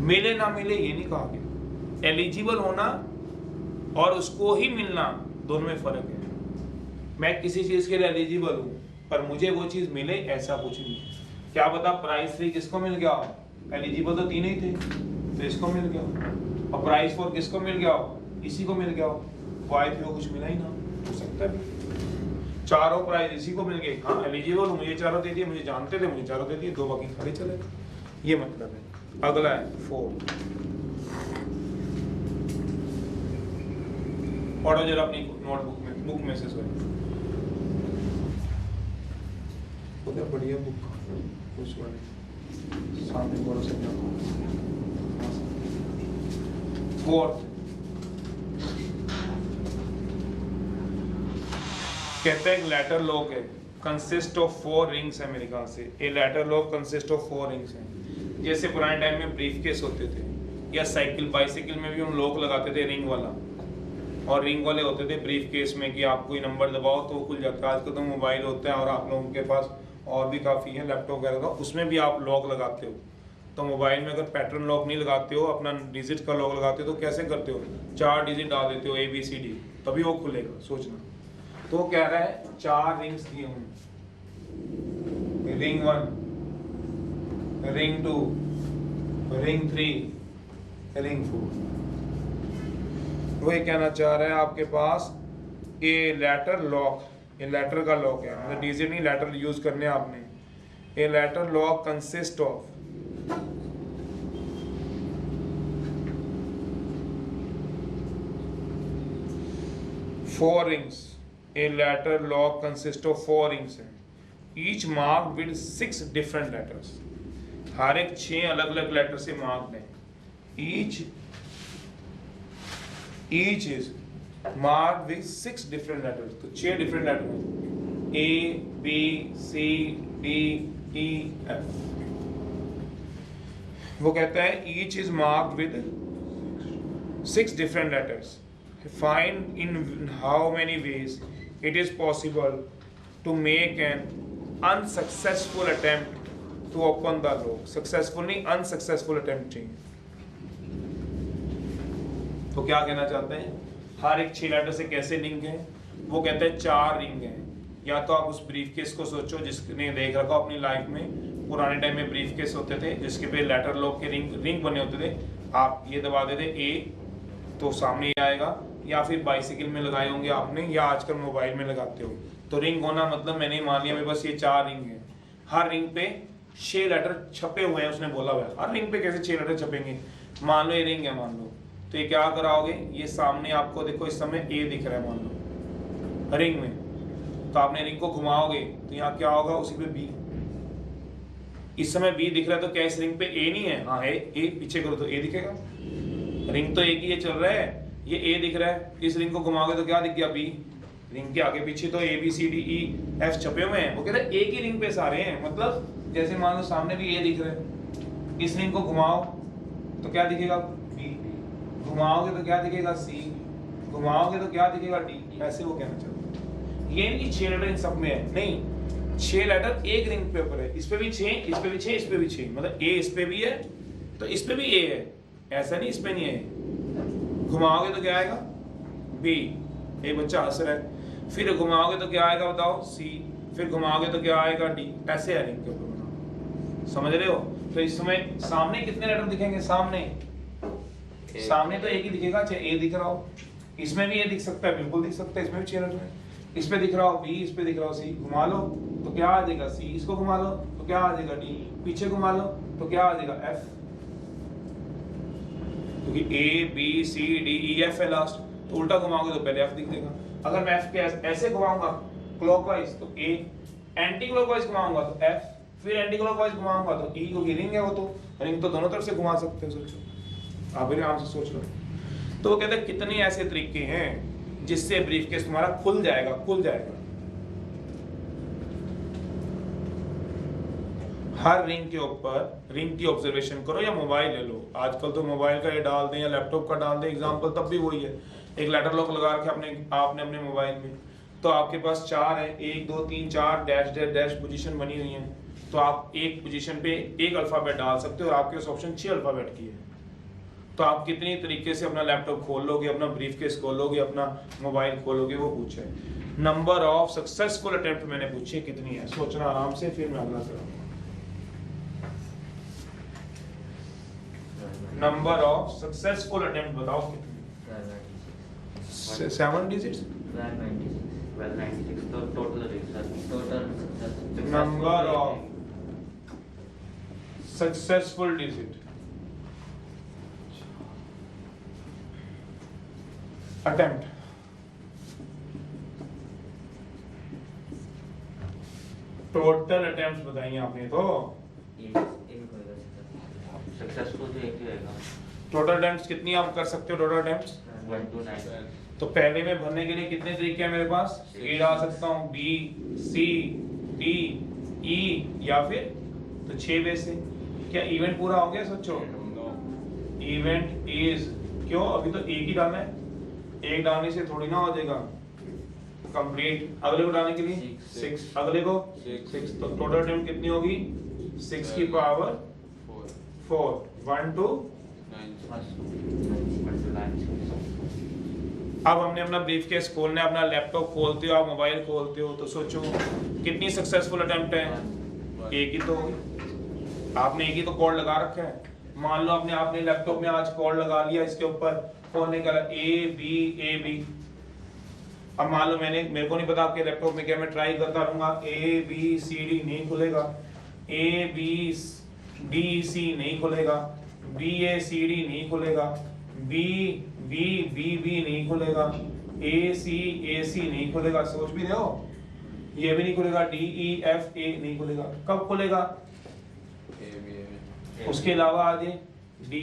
मिले ना मिले ये नहीं कहा गया, एलिजिबल होना और उसको ही मिलना दोनों में फर्क है। मैं किसी चीज के लिए एलिजिबल हूं पर मुझे वो चीज मिले, ऐसा कुछ नहीं। क्या पता प्राइज 3 किसको मिल गया, एलिजिबल तो 3 ही थे तो इसको मिल गया, और प्राइज 4 किसको मिल गया, इसी को मिल गया, बॉय 3 को कुछ मिला ही ना, हो सकता है चारों प्राइज इसी को मिल गए। हाँ एलिजिबल हूँ, मुझे चारों दे दिए, मुझे जानते थे मुझे चारों दे दिए, 2 बाकी खाली चले, ये मतलब है। अगला है 4, पढ़ो जरा अपनी नोटबुक में, बुक में से बढ़िया बुक कुछ वाले सामने बड़ा सा 4 कहते हैं एक लेटर लॉक है, कंसिस्ट ऑफ 4 रिंग्स है मेरे ख्याल से। A letter lock consist of 4 rings हैं। जैसे पुराने टाइम में ब्रीफ केस होते थे या साइकिल बाइसाइकिल में भी हम लॉक लगाते थे रिंग वाला, और रिंग वाले होते थे ब्रीफ केस में कि आप कोई नंबर दबाओ तो वो खुल जाता है। आजकल तो मोबाइल होते हैं और आप लोगों के पास और भी काफ़ी है लैपटॉप वगैरह का, उसमें भी आप लॉक लगाते हो। तो मोबाइल में अगर पैटर्न लॉक नहीं लगाते हो, अपना डिजिट का लॉक लगाते हो, तो कैसे करते हो? 4 डिजिट डाल देते हो ABCD, तभी वो खुलेगा, सोचना। तो वो कह रहा है 4 रिंग्स दिए होंगे, रिंग 1, रिंग 2, रिंग 3, रिंग 4। वही कहना चाह रहा है आपके पास ए लेटर लॉक, ये लेटर का लॉक है, मतलब डिजिट नहीं लेटर यूज करने आपने। A letter lock consist of 4 rings. A letter lock consists of 4 rings है, each marked with 6 different letters. हर एक 6 अलग अलग लेटर से मार्क्ड है। each is marked with 6 different letters. तो 6 different letters हैं, A, B, C, D, E, F। वो कहता है each is marked with 6 different letters. Find in how many ways it is possible to make an unsuccessful attempt to open the lock. Successful नहीं, unsuccessful attempt चाहिए। तो क्या कहना चाहते हैं? हर एक 6 लेटर से कैसे लिंक है? वो कहते हैं 4 रिंग है। या तो आप उस ब्रीफ केस को सोचो जिसने देख रखा अपनी लाइफ में, पुराने टाइम में ब्रीफ केस होते थे जिसके पे लेटर लॉक के रिंग बने होते थे। आप ये दबा देते A तो सामने ये आएगा, या फिर बाइसिकल में लगाए होंगे आपने, या आजकल मोबाइल में लगाते हो। तो रिंग होना मतलब मैंने मान लिया मेरे बस ये 4 रिंग है, हर रिंग पे 6 लेटर छपे हुए हैं, उसने बोला हुआ है। हर रिंग पे कैसे 6 लेटर छपेंगे? मान लो ये रिंग है, मान लो, तो ये क्या कराओगे? ये सामने आपको देखो इस समय A दिख रहा है मान लो रिंग में, तो आपने रिंग को घुमाओगे तो यहाँ क्या होगा? उसी पे B। इस समय B दिख रहा है तो क्या इस रिंग पे A नहीं है? हाँ है, A पीछे करो तो A दिखेगा। रिंग तो एक ही ये चल रहा है, ये A दिख रहा है, इस रिंग को घुमाओगे तो क्या दिख गया? B। रिंग के आगे पीछे तो ABCDEF छपे हुए हैं। वो कहते हैं एक ही रिंग पे सारे हैं, मतलब जैसे मान लो सामने भी A दिख रहा है, इस रिंग को घुमाओ तो क्या दिखेगा? B। घुमाओगे तो क्या दिखेगा? C। घुमाओगे तो क्या दिखेगा? D। ऐसे वो कहना चाहते हैं। ये नहीं 6 लेटर इन सब में है, नहीं, 6 लेटर एक रिंग पे ऊपर है, इस पे भी 6, इस पे भी 6, इस पे भी 6, मतलब A इस पे भी है तो इस पे भी A है, ऐसा नहीं इस पे नहीं है। घुमाओगे तो क्या आएगा? B। एक बच्चा हंस रहा है। फिर घुमाओगे तो क्या आएगा बताओ? C। फिर घुमाओगे तो क्या आएगा? D। ऐसे है रिंग के ऊपर बनाओ, समझ रहे हो? तो इस समय सामने कितने लेटर दिखेंगे? सामने तो एक ही दिखेगा, चाहे A दिख रहा हो, इसमें भी A दिख सकता है, बिल्कुल दिख सकता है, इसमें भी 6 लेटर है। इस पे दिख रहा हो B, इस पे दिख रहा हो C, घुमा लो तो क्या आ जाएगा? C। इसको घुमा लो तो क्या आ जाएगा? D। पीछे घुमा लो तो क्या आ जाएगा? F। क्योंकि A B C D E F है लास्ट, तो उल्टा घुमाओगे तो पहले F दिख देगा। अगर मैं F के ऐसे घुमाऊंगा क्लॉकवाइज तो A, एंटी क्लॉकवाइज घुमाऊंगा तो F, फिर एंटी क्लॉकवाइज घुमाऊंगा तो E, क्योंकि रिंग है वो, तो रिंग तो दोनों तरफ से घुमा सकते हो। सोचो, आप भी आराम से सोच लो। तो वो कहते हैं कितने ऐसे तरीके हैं जिससे ब्रीफकेस तुम्हारा खुल जाएगा। हर रिंग के ऊपर रिंग की ऑब्जर्वेशन करो, या मोबाइल ले लो, आजकल तो मोबाइल का ये डाल दें या लैपटॉप का डाल दें एग्जांपल, तब भी वही है। एक लेटर लॉक लगा के आपने अपने मोबाइल में, तो आपके पास 4 है, 1 2 3 4 डैश डैश डैश पोजीशन बनी हुई है, तो आप एक पोजीशन पे एक अल्फाबेट डाल सकते हो और आपके पास ऑप्शन 6 अल्फाबेट की है। तो आप कितनी तरीके से अपना लैपटॉप खोल लोगे, अपना ब्रीफकेस खोल लोगे, अपना मोबाइल खोलोगे, वो पूछे। नंबर ऑफ सक्सेसफुल अटेम्प्ट मैंने पूछे कितनी है, सोचना आराम से, फिर मैं अगला करूंगा। नंबर ऑफ सक्सेसफुल अटेम्प्ट बताओ कितनी? 7 डिजिट्स। 1296 तो total rings. Number of successful digit attempt, total attempt बताइए आपने तो। सक्सेसफुल तो एक ही रहेगा। टोटल अटेम्प्ट्स कितनी आप कर सकते हो? Total attempts 129। तो पहले में भरने के लिए कितने तरीके हैं मेरे पास? ए डाल सकता हूँ, बी, सी, डी, ई या फिर तो 6 वे से। क्या इवेंट पूरा हो गया सोचो? इवेंट इज, क्यों अभी तो एक ही डालना है, एक डालने से थोड़ी ना हो जाएगा कंप्लीट। अगले को डालने के लिए 6, अगले को 6, तो टोटल अटेम्प्ट कितनी होगी? 6 की पावर 4, 1 to 9। अब हमने अपना ब्रीफ केस खोलना है, अपना लैपटॉप खोलते हो, आप मोबाइल खोलते हो, तो सोचो कितनी सक्सेसफुल अटेम्प्ट है? एक ही तो होगी। आपने एक ही तो कोड लगा रखा है। मान लो आपने लैपटॉप में आज कोड लगा लिया, इसके ऊपर खोलने का ए बी। अब मान लो मेरे को नहीं पता आपके लैपटॉप में क्या, मैं ट्राई करता रहूंगा, ए बी सी डी नहीं खुलेगा, ए बी डी सी नहीं खुलेगा, बी ए सी डी नहीं खुलेगा, बी बी बी बी नहीं खुलेगा, ए सी नहीं खुलेगा। सोच भी रहे हो, ये भी नहीं खुलेगा, डी ई एफ ए नहीं खुलेगा। कब खुलेगा? उसके अलावा आगे डी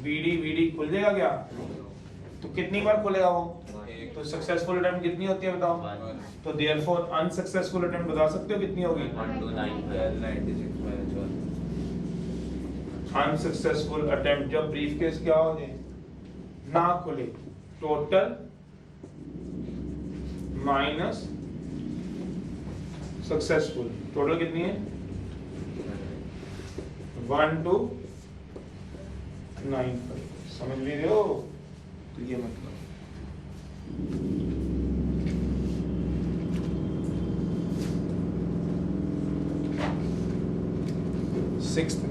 बी डी खुल जाएगा क्या? तो कितनी बार खुलेगा वो? तो सक्सेसफुल अटेम्प्ट कितनी होती है बताओ? तो देयरफॉर अनसक्सेसफुल अटेम्प्ट बता सकते हो कितनी होगी? 1 अनसक्सेसफुल अटेम्प्ट जब ब्रीफ केस क्या हो जाए ना खुले, टोटल माइनस सक्सेसफुल, टोटल कितनी है? 1 to 9। समझ भी रहे हो? तो ये मतलब 6th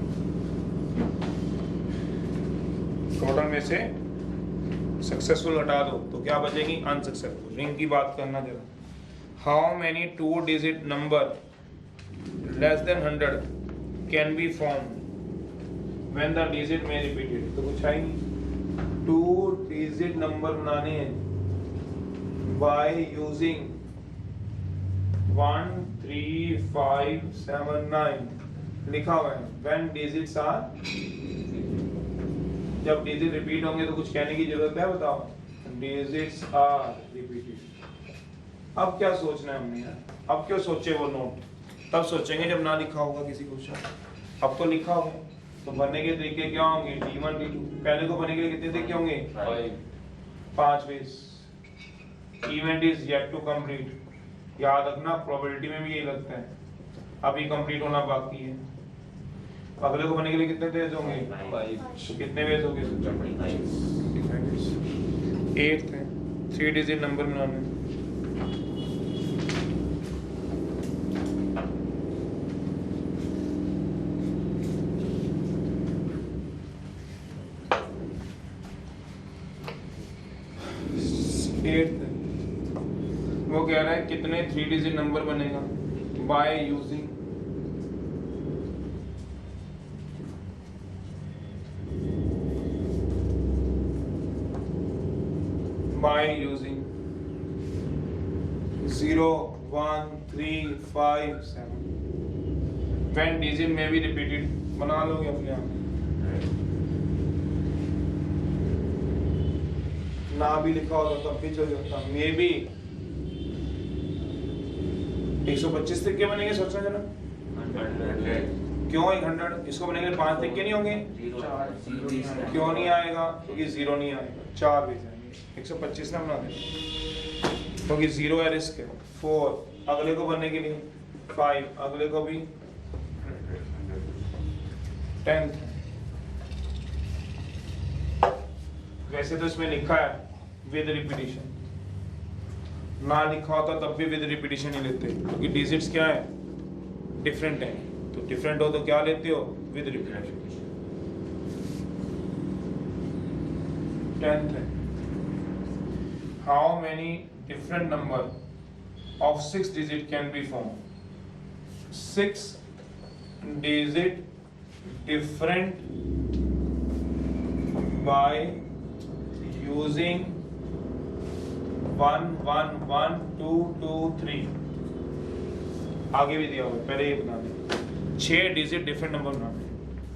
टोटल में से सक्सेसफुल हटा दो तो क्या बचेगी? अनसक्सेसफुल। रिंग की बात करना जरा। How many 2 digit number less than 100 can be form when the digit में रिपीटेड? तो कुछ आएगी 2 डिजिट नंबर बनाने हैं बाय यूजिंग 1 3 5 7 9 लिखा हुआ है। व्हेन डिजिट्स आर, जब डिजिट रिपीट होंगे तो कुछ कहने की जरूरत है? बताओ, डिजिट्स आर रिपीटेड। अब क्या सोचना है हमने यार? अब क्यों सोचे वो नोट? तब सोचेंगे जब ना लिखा होगा किसी क्वेश्चन। अब तो लिखा होगा, तो भरने के तरीके क्या होंगे? D1 D2। पहले को भरने के लिए कितने तरीके होंगे? 5 ways. Event is yet to complete. याद रखना, प्रोबेबिलिटी में भी यही लगता है, अभी कंप्लीट होना बाकी है। अगले को भरने के लिए कितने वेज होंगे? 5। तो कितने वेज होंगे? 8 है। 3 डिजिट नंबर बनाने। वो कह रहा है कितने 3 डिजिट नंबर बनेगा by using by using 0 1 3 5 7 when digit may be repeated। बना लोगे अपने आप, ना भी लिखा होता तब भी चल जाता। मे बी 125 तक के बनेंगे, सोचना जरा। 100 क्यों 100? इसको बनेंगे 5 तक के नहीं होंगे? क्यों नहीं आएगा? क्योंकि 0 नहीं आएगा, 4 भी जाएंगे। 125 ना बना दें क्योंकि 0 है, रिस्क है। 4 अगले को बनने के लिए, 5 अगले को भी, 10th। वैसे तो इसमें लिखा है विद रिपीटिशन, ना लिखा होता तब भी विद रिपीटिशन ही लेते क्योंकि डिजिट्स क्या है? डिफरेंट है। तो डिफरेंट हो तो क्या लेते हो? With repetition. 10th है, how many different number of 6 digit can be form? 6 digit different by using 1 1 1 2 2 3। आगे भी दिया हुआ है, पहले ये बना दें। 6 डिजिट डिफरेंट नंबर बनाने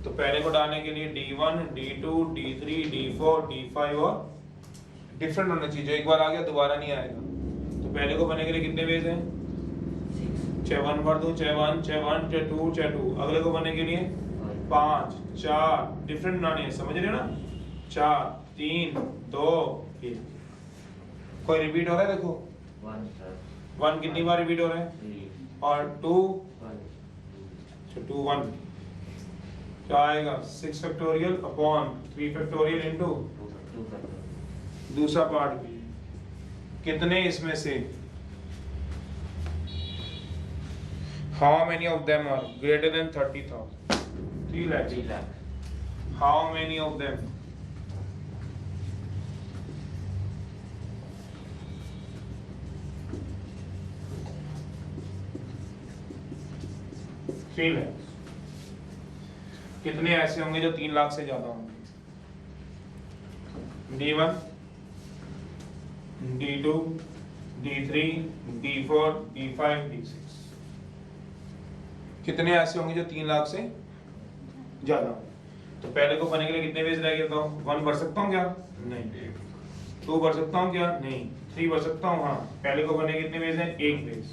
तो पहले को डालने के लिए D1 D2 D3 D4 D5 और डिफरेंट होना चाहिए, जो एक बार आ गया दोबारा नहीं आएगा। तो पहले को बनने के लिए कितने वेज हैं? 6 चाहे 1 भर दूं, चाहे 1, चाहे 1, चाहे 2, चाहे 2। अगले को बनने के लिए 5, 4 डिफरेंट बनाने हैं, समझ रहे हो ना? 4, 3, 2, 1। कोई रिपीट हो रहा है? देखो 1 1 कितनी बार रिपीट हो रहा है? 3 और 2 1 2 1 क्या आएगा? 6 factorial upon 3 factorial into 2 factorial. दूसरा पार्ट भी है। कितने इसमें से how many of them are greater than 30,000? 3 lakh. 3 lakh. How many of them कितने ऐसे होंगे जो 3 लाख से ज्यादा होंगे? D1, D2, D3, D4, D5, D6। कितने ऐसे होंगे जो 3 लाख से ज्यादा होंगे? तो पहले को बनने के लिए कितने वेज रह गए? तो 1 भर सकता हूँ क्या? नहीं। 2 भर सकता हूँ क्या? नहीं। 3 भर सकता हूँ? हाँ। पहले को बनने के कितने वेज हैं? 1 वेज।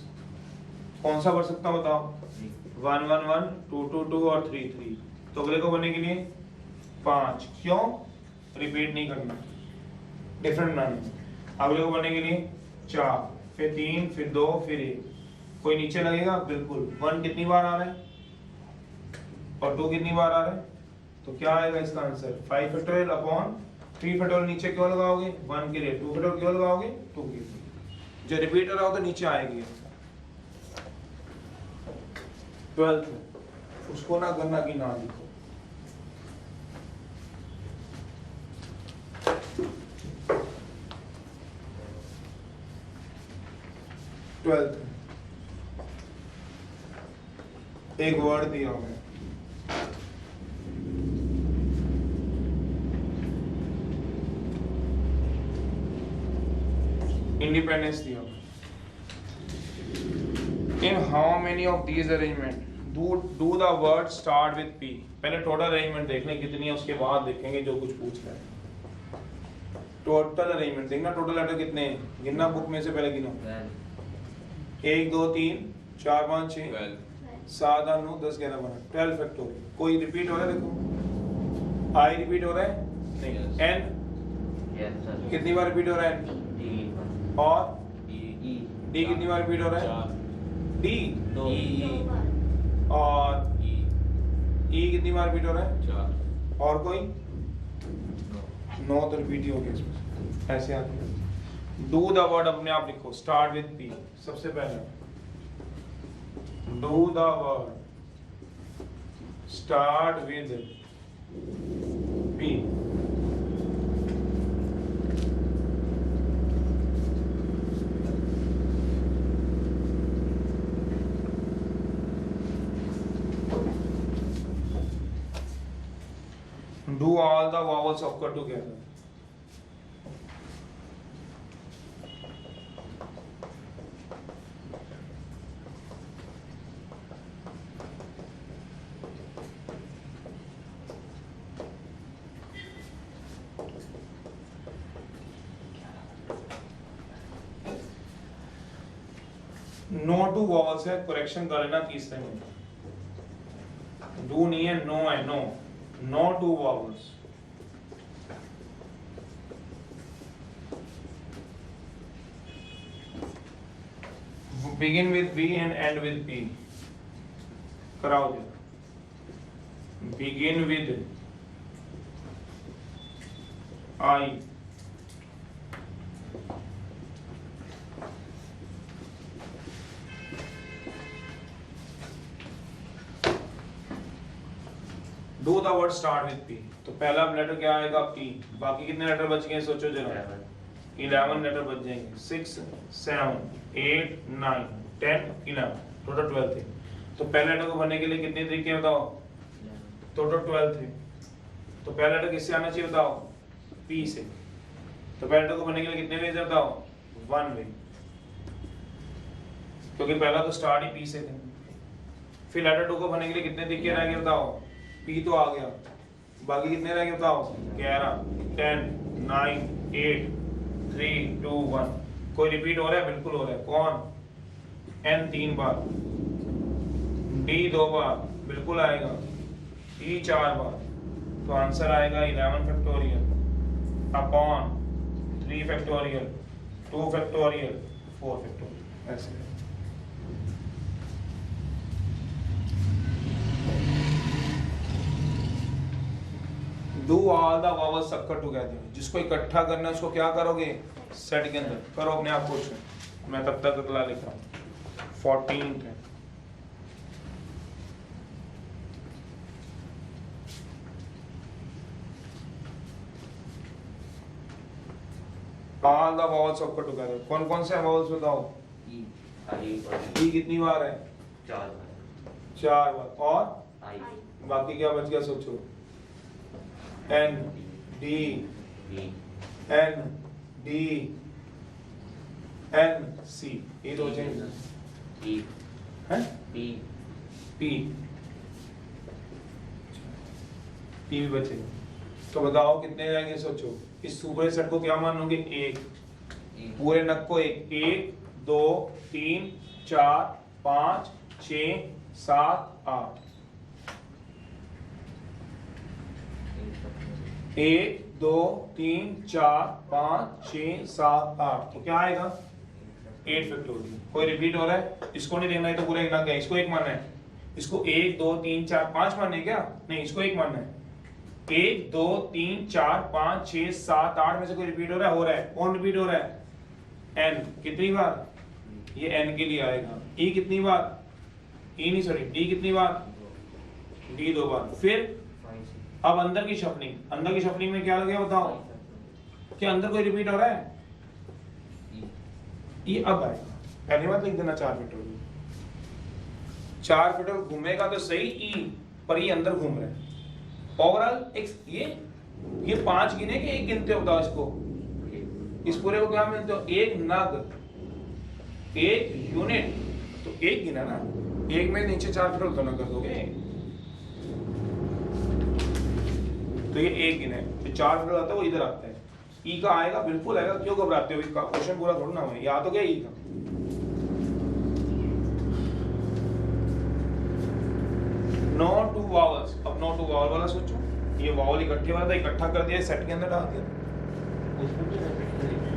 कौन सा भर सकता हूँ बताओ? 1 1 1, 2 2 2 और 3 3। तो अगले को बनने के लिए 5। क्यों? रिपीट नहीं करना, डिफरेंट बनाना। अगले को बनने के लिए 4, फिर 3, फिर 2, फिर 1। कोई नीचे लगेगा? बिल्कुल। 1 कितनी बार आ रहा है और 2 कितनी बार आ रहा है? तो क्या आएगा इसका आंसर? 5 factorial upon 3 factorial. नीचे क्यों लगाओगे? 1 के लिए। 2 फैक्टोरियल क्यों लगाओगे? 2 के लिए। जो रिपीट हो रहा हो तो नीचे आएगी। 12th उसको ना करना कि ना लिखो। एक वर्ड दिया हुआ है, इंडिपेंडेंस दिया हुआ है। In how many of these arrangement do the words start with P? पहले टोटल अरेंजमेंट देख लें कितनी है, उसके बाद देखेंगे जो कुछ पूछ रहा है। टोटल अरेंजमेंट देखना, टोटल लेटर कितने हैं गिनना, बुक में से पहले गिनो। 1 2 3 4 5 6 7 8 9 10 11 12 12 फैक्टोरियल। कोई रिपीट हो रहा है? देखो आई रिपीट हो रहा है? नहीं। एन कितनी बार रिपीट हो रहा है? और डी कितनी बार रिपीट हो रहा है? डी और ई कितनी बार रिपीट हो रहा है? 4। और कोई? 9 तो रिपीट ही हो गया इसमें। ऐसे आते डू द वर्ड अपने आप लिखो, स्टार्ट विद पी। सबसे पहले do the word start with P. Do all the vowels occur together? No to vowels है, करेक्शन कर लेना तीसरे में। Do नहीं है, no है, no। No to vowels. Begin with B and end with P. कराओ जी। Begin with I. Do the word start with P. तो पहला लेटर क्या आएगा? P। बाकी कितने लेटर बच गए सोचो जरा। 11 लेटर बच जाएंगे। 6 7 8 9 10 11 टोटल 12 थे। तो पहले लेटर को बनने के लिए कितने तरीके बताओ? टोटल 12 थे। तो पहला लेटर किससे आना चाहिए बताओ? P से। तो पहले लेटर को बनने के लिए कितने वेज बताओ? 1 वे, क्योंकि पहला तो स्टार्ट ही P से थे। फिर लेटर 2 को बनने के लिए कितने तरीके रह गए बताओ? P तो आ गया, बाकी कितने रह गए बताओ? 11 10 9 8 3 2 1। कोई रिपीट हो रहा है? बिल्कुल हो रहा है। कौन? n 3 बार, d 2 बार, बिल्कुल आएगा, e 4 बार। तो आंसर आएगा 11 factorial upon 3 factorial 2 factorial 4 factorial. ऐसे do all the vowels occur together। जिसको इकट्ठा करना है उसको क्या करोगे? सेट के अंदर करो अपने आप कुछ। मैं तब तक अगला लिख रहा हूँ। 14 है। All the vowels occur together। कौन कौन से वावल्स बताओ? ई आई और ई कितनी बार है? 4 बार। 4 बार। और आई बाकी क्या बच गया सोचो? N D B N D N C. ये तो बचेंगे ई हैं? पी पी पी भी बचेगा। तो बताओ कितने जाएंगे सोचो। इस सुपर सेट को क्या मानोगे? एक। पूरे नग को एक। 1 2 3 4 5 6 7 8। 1 2 3 4 5 6 7 8। तो क्या आएगा? 8 फैक्टोरियल। कोई रिपीट हो रहा है? इसको नहीं देखना है तो पूरा एक नग है। इसको एक मानना है। इसको 1 2 3 4 5 मानने हैं क्या? नहीं, इसको एक मानना है। 1 2 3 4 5 6 7 8 में से कोई रिपीट हो रहा है? हो रहा है। कौन रिपीट हो रहा है? n। कितनी बार? ये n के लिए आएगा। e कितनी बार? e नहीं सॉरी, d कितनी बार? d 2 बार। फिर अब अंदर की शफलिंग। अंदर की शफलिंग में क्या लगे बताओ? क्या अंदर कोई रिपीट हो रहा है? ये अब आएगा। पहली बार लिख देना 4 फैक्टोरियल। 4 फैक्टोरियल घूमेगा तो सही ई, पर ये अंदर घूम रहा है। ओवरऑल एक ये 5 गिने कि एक गिनते हो? बताओ इसको। इस पूरे को क्या मिलते हो? एक नग, एक यूनिट। तो एक गिना ना, एक में नीचे 4 फैक्टोरियल तो ना कर दोगे। तो ये एक गिना है। जो 4 फैक्टोरियल आता है वो इधर आता है। ई का आएगा, बिल्कुल आएगा। क्यों घबराते हो? इसका क्वेश्चन पूरा थोड़ा ना हुआ। याद हो गया ई का? No two vowels. अब नो टू वावल वाला सोचो। ये वावल इकट्ठे वाला था, इकट्ठा कर दिया, सेट के अंदर डाल दिया। उसमें भी रिपीट करेंगे।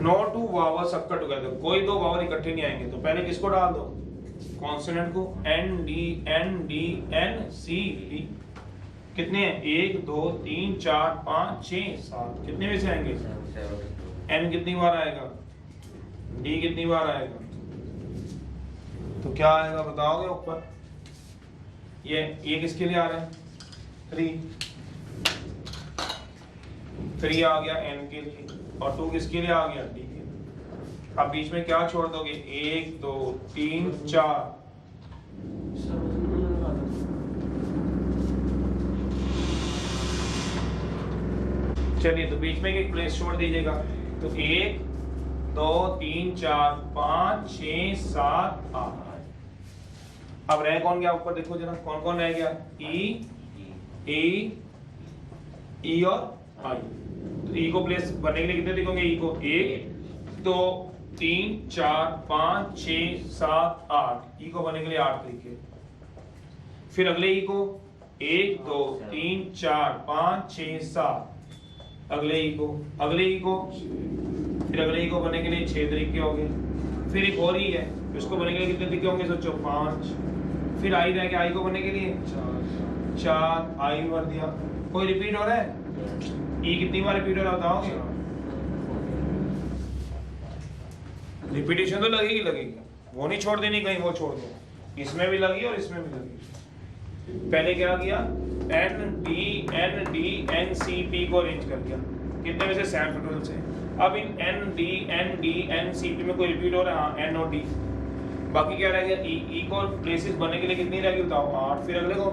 No two vowels occur together। कोई दो वावल इकट्ठे नहीं आएंगे। तो पहले किसको डाल दो? कॉन्सोनेंट को। N D N C D. कितने हैं? 1 2 3 4 5 6 7। कितने में से आएंगे? एन कितनी बार आएगा? डी कितनी बार आएगा? तो क्या आएगा बताओगे ऊपर? ये किसके लिए आ रहा है? 3 आ गया एन के लिए, और 2 किसके लिए आ गया? डी के लिए। अब बीच में क्या छोड़ दोगे? 1 2 3 4। चलिए, तो बीच में एक प्लेस छोड़ दीजिएगा। तो 1 2 3 4 5 6 7 8। अब रह कौन गया ऊपर? देखो जरा कौन कौन रह गया? ई और आई। तो ई को प्लेस बनने के लिए कितने लिखोगे? ई को 1 2 3 4 5 6 7 8। ई को बनने के लिए 8 लिखे। फिर अगले ई को 1 2 3 4 5 6 7। अगले ई को, अगले ई को, फिर अगले ई को बनने के लिए 6 तरीके हो गए। फिर एक और ई है, उसको बनने के लिए कितने तरीके होंगे? सोचो 5। फिर आई रह गया, आई को बनने के लिए 4। आई भर दिया। कोई रिपीट हो रहा है? ई कितनी बार रिपीट हो रहा है बताओगे? रिपीटेशन तो लगेगी लगेगी, वो नहीं छोड़ देनी कहीं, वो छोड़ दो। इसमें भी लगी और इसमें भी लगी। पहले क्या किया? N D N C P को अरेंज कर दिया। कितने में से? 7 फैक्टोरियल से। अब इन N D N C P में कोई रिपीट हो रहा है? हाँ, एन और डी। बाकी क्या रह गया? ई को प्लेसेस बनने के लिए कितनी रहेगी बताओ? 8। फिर अगले को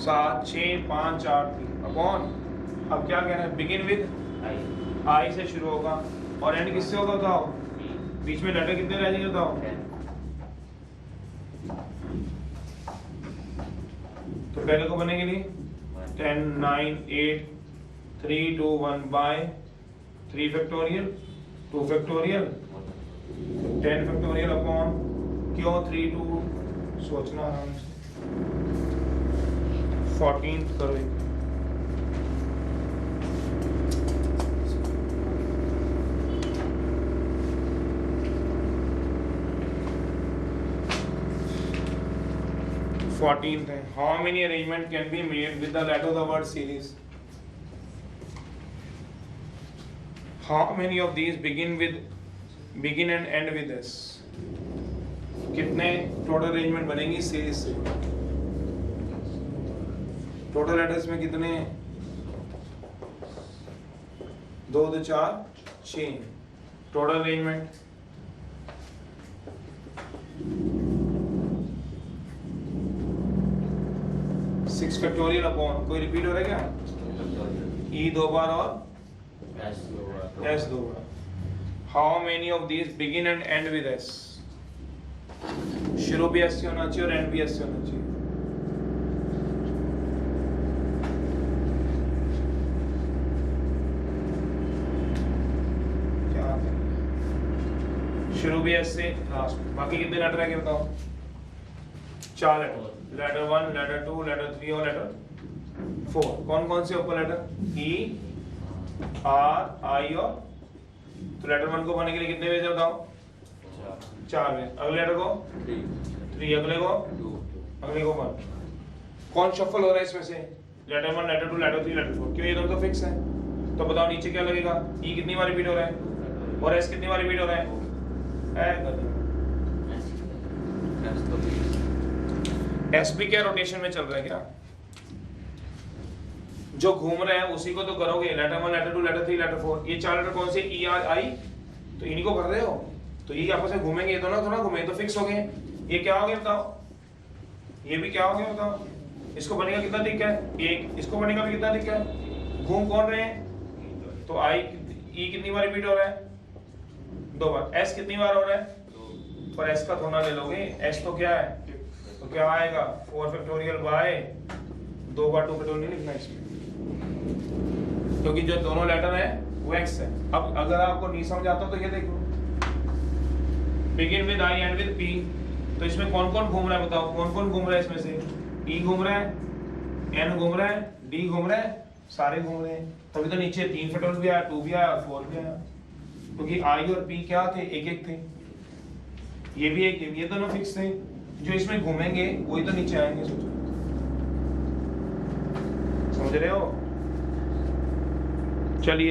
7 6 5 4 3 अपॉन। अब क्या कहना है? बिगिन विद आई से शुरू होगा और एंड किससे होगा बताओ? बीच में लेटर कितने रह जाएंगे बताओ? तो पहले को बनने के लिए 10 9 8 3 2 1 by 3 factorial 2 factorial 10 factorial upon क्यों 3 2 सोचना आराम से 14 करो एक। Fourteenth है. How many arrangement can be made with the letter of the word series? How many of these begin and end with S? कितने टोटल अरेंजमेंट बनेंगी सीरीज से? टोटल लेटर्स में कितने? 2 2 4 6 total arrangement. Six factorial upon कोई रिपीट हो रहा है क्या? ई 2 बार और S 2 bar. How many of these begin and and with S? शुरू भी एस से होना चाहिए और एंड भी एस से होना चाहिए। क्या है? शुरू भी एस से लास्ट। बाकी कितने लेटर है क्या बताओ? 4 लेटर। लेटर 1, लेटर 2, लेटर 3 और लेटर 4। कौन कौन से ऊपर लेटर? ई, आर, आई और तो लेटर 1 को बनने के लिए कितने पेज बताओ? 4 पेज। अगले लेटर को 3, अगले को 2, अगले को 1। कौन शफल हो रहा है इसमें से? Letter 1, letter 2, letter 3, letter 4। क्यों? ये दोनों तो फिक्स है। तो बताओ नीचे क्या लगेगा? ई कितनी बार रिपीट हो रहा है और एस कितनी बार रिपीट हो रहा है? एस भी क्या रोटेशन में चल रहा है क्या? जो घूम रहा है उसी को तो करोगे। Letter 1, letter 2, letter 3, letter 4। ये 4 लेटर कौन से? E, R, I. तो इन्हीं को भर रहे हो। तो ये आपस में घूमेंगे, ये दोनों थोड़ा घूमेंगे, तो फिक्स हो गए। ये क्या हो गया बताओ? ये भी क्या हो गया बताओ? इसको बनेगा कितना दिक्कत है? 1। इसको बनेगा भी कितना दिक्कत है? घूम कौन रहे हैं? तो आई ई कितनी बार रिपीट हो रहा है? 2 बार। एस कितनी बार हो रहा है? पर एस का थोड़ा ले लोगे। एस तो क्या है? तो क्या आएगा? 4 फैक्टोरियल बाय 2 बार 2 फैक्टोरियल नहीं लिखना इसमें, क्योंकि जो दोनों लेटर है वो एक्स है। अब अगर आपको नहीं समझ आता तो ये देखो, begin with I and with P. तो इसमें कौन कौन घूम रहा है बताओ? कौन कौन घूम रहा है इसमें से? ई घूम रहा है, एन घूम रहा है, डी घूम रहा है, सारे घूम रहे हैं। तभी तो नीचे 3 फैक्टोरियल भी आया, 2 भी आया, 4 भी आया, क्योंकि आई और पी क्या थे? एक एक थे। ये भी एक, ये दोनों फिक्स थे। जो इसमें घूमेंगे वही तो नीचे आएंगे। सोचो, समझ रहे हो? चलिए।